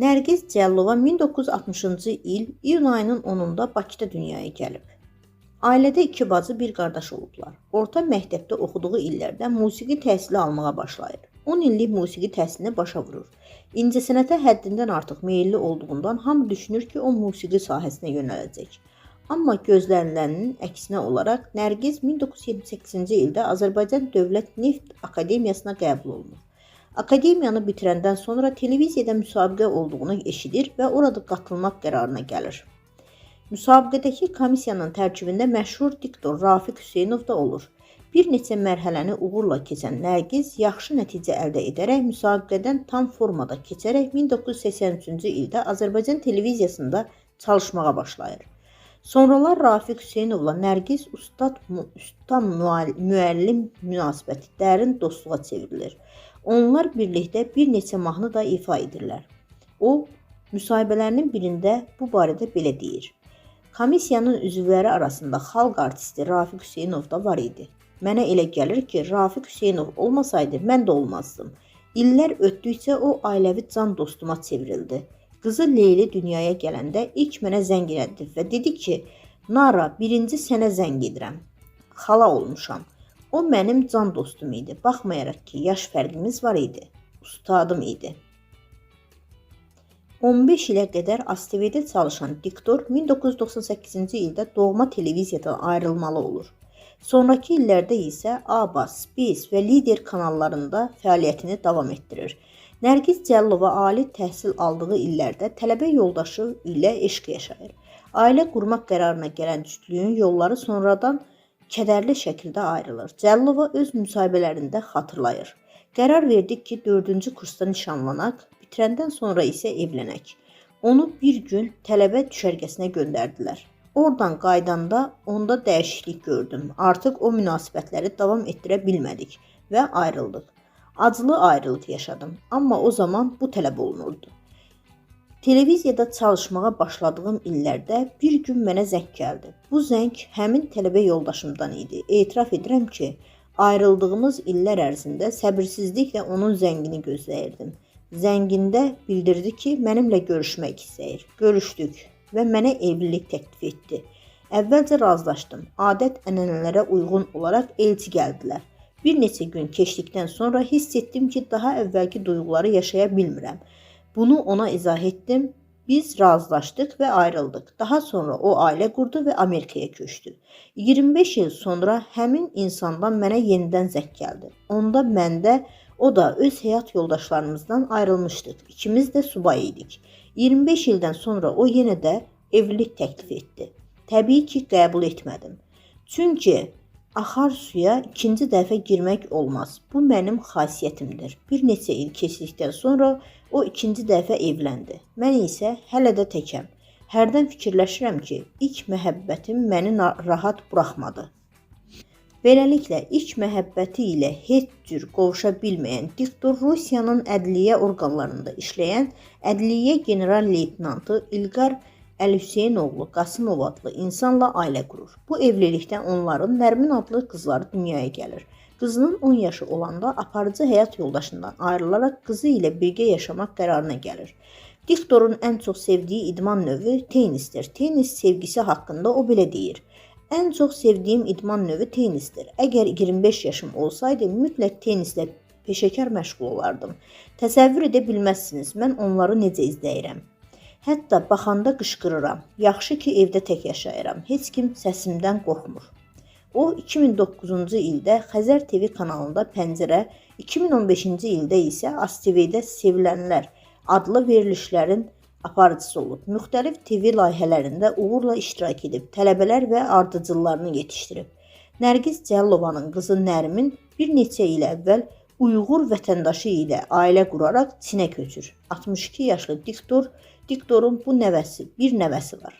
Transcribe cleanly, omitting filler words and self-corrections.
Nərgiz Cəllova 1960-cı il iyun ayının 10-da Bakıda dünyaya gəlib. Ailədə iki bacı, bir qardaş olublar. Orta məktəbdə oxuduğu illərdə musiqi təhsili almağa başlayır. 10 illik musiqi təhsilini başa vurur. İncəsənətə həddindən artıq meyilli olduğundan hamı düşünür ki, o musiqi sahəsinə yönələcək. Amma gözlənilənin əksinə olaraq Nərgiz 1978-ci ildə Azərbaycan Dövlət Neft Akademiyasına qəbul olunur. Akademiyanı bitirəndən sonra televiziyada müsabiqə olduğunu eşidir və orada qatılmaq qərarına gəlir. Müsabiqədəki komissiyanın tərkibində məşhur diktor Rafiq Hüseynov da olur. Bir neçə mərhələni uğurla keçən Nərgiz yaxşı nəticə əldə edərək müsabiqədən tam formada keçərək 1983-cü ildə Azərbaycan televiziyasında çalışmağa başlayır. Sonralar Rafiq Hüseynovla Nərgiz usta-müəllim münasibəti dərin dostluğa çevrilir. Onlar birlikdə bir neçə mahnı da ifa edirlər. O, müsahibələrinin birində bu barədə belə deyir. Komissiyanın üzvləri arasında xalq artisti Rafiq Hüseynov da var idi. Mənə elə gəlir ki, Rafiq Hüseynov olmasaydı, mən də olmazdım. İllər ötdükcə o ailəvi can dostuma çevrildi. Qızı Leyli dünyaya gələndə ilk mənə zəng elədi və dedi ki, Nara, birinci sənə zəng edirəm. Xala olmuşam. O mənim can dostum idi. Baxmayaraq ki, yaş fərqimiz var idi. Ustadım idi. 15 ilə qədər ASTV-də çalışan diktor 1998-ci ildə doğma televiziyadan ayrılmalı olur. Sonraki illərdə isə ABA, Space və Lider kanallarında fəaliyyətini davam etdirir. Nərgiz Cəllova ali təhsil aldığı illərdə tələbə yoldaşı ilə eşq yaşayır. Ailə qurmaq qərarına gələn cütlüyün yolları sonradan kədərli şəkildə ayrılır. Cəllova öz müsahibələrində xatırlayır. Qərar verdik ki, 4-cü kursda nişanlanaq, bitirəndən sonra isə evlənək. Onu bir gün tələbə düşərgəsinə göndərdilər. Oradan qaydanda onda dəyişiklik gördüm. Artıq o münasibətləri davam etdirə bilmədik və ayrıldıq. Acılı ayrılıq yaşadım, amma o zaman bu tələb olunurdu. Televiziyada çalışmağa başladığım illərdə bir gün mənə zəng gəldi. Bu zəng həmin tələbə yoldaşımdan idi. Etiraf edirəm ki, ayrıldığımız illər ərzində səbirsizliklə onun zəngini gözləyirdim. Zəngində bildirdi ki, mənimlə görüşmək istəyir. Görüşdük və mənə evlilik təklif etdi. Əvvəlcə razılaşdım. Adət-ənənələrə uyğun olaraq elçi gəldilər. Bir neçə gün keçdikdən sonra hiss etdim ki, daha əvvəlki duyğuları yaşaya bilmirəm. Bunu ona izah etdim, biz razılaşdıq və ayrıldıq. Daha sonra o ailə qurdu və Amerikaya köçdü. 25 il sonra həmin insandan mənə yenidən zəng gəldi. Onda məndə, o da öz həyat yoldaşlarımızdan ayrılmışdıq. İkimiz də subay idik. 25 ildən sonra o yenə də evlilik təklif etdi. Təbii ki, qəbul etmədim. Çünki axar suya ikinci dəfə girmək olmaz. Bu mənim xasiyyətimdir. Bir neçə il keçdikdən sonra o ikinci dəfə evləndi. Mən isə hələ də təkəm. Hərdən fikirləşirəm ki, ilk məhəbbətim məni rahat buraxmadı. Beləliklə, ilk məhəbbəti ilə heç cür qovuşa bilməyən diktor Rusiyanın ədliyyə orqanlarında işləyən ədliyyə general-leytenantı İlqar Əl-Hüseynoğlu Qasımov adlı insanla ailə qurur. Bu evlilikdən onların Nərmin adlı qızları dünyaya gəlir. Qızının 10 yaşı olanda aparıcı həyat yoldaşından ayrılaraq qızı ilə birgə yaşamaq qərarına gəlir. Diktorun ən çox sevdiyi idman növü tennisdir. Tennis sevgisi haqqında o belə deyir. Ən çox sevdiyim idman növü tennisdir. Əgər 25 yaşım olsaydı, mütləq tennislə peşəkar məşğul olardım. Təsəvvür edə bilməzsiniz, mən onları necə izləyirəm. Hətta baxanda qışqırıram. Yaxşı ki, evdə tək yaşayıram. Heç kim səsimdən qorxmur. O, 2009-cu ildə Xəzər TV kanalında Pəncərə, 2015-ci ildə isə ASTV-də Sevilənlər adlı verilişlərin aparıcısı olub. Müxtəlif TV layihələrində uğurla iştirak edib, tələbələr və ardıcıllarını yetişdirib. Nərgiz Cəllovanın qızı Nərmin bir neçə il əvvəl Uyğur vətəndaşı ilə ailə quraraq Çinə köçür. 62 yaşlı diktorun bir nəvəsi var.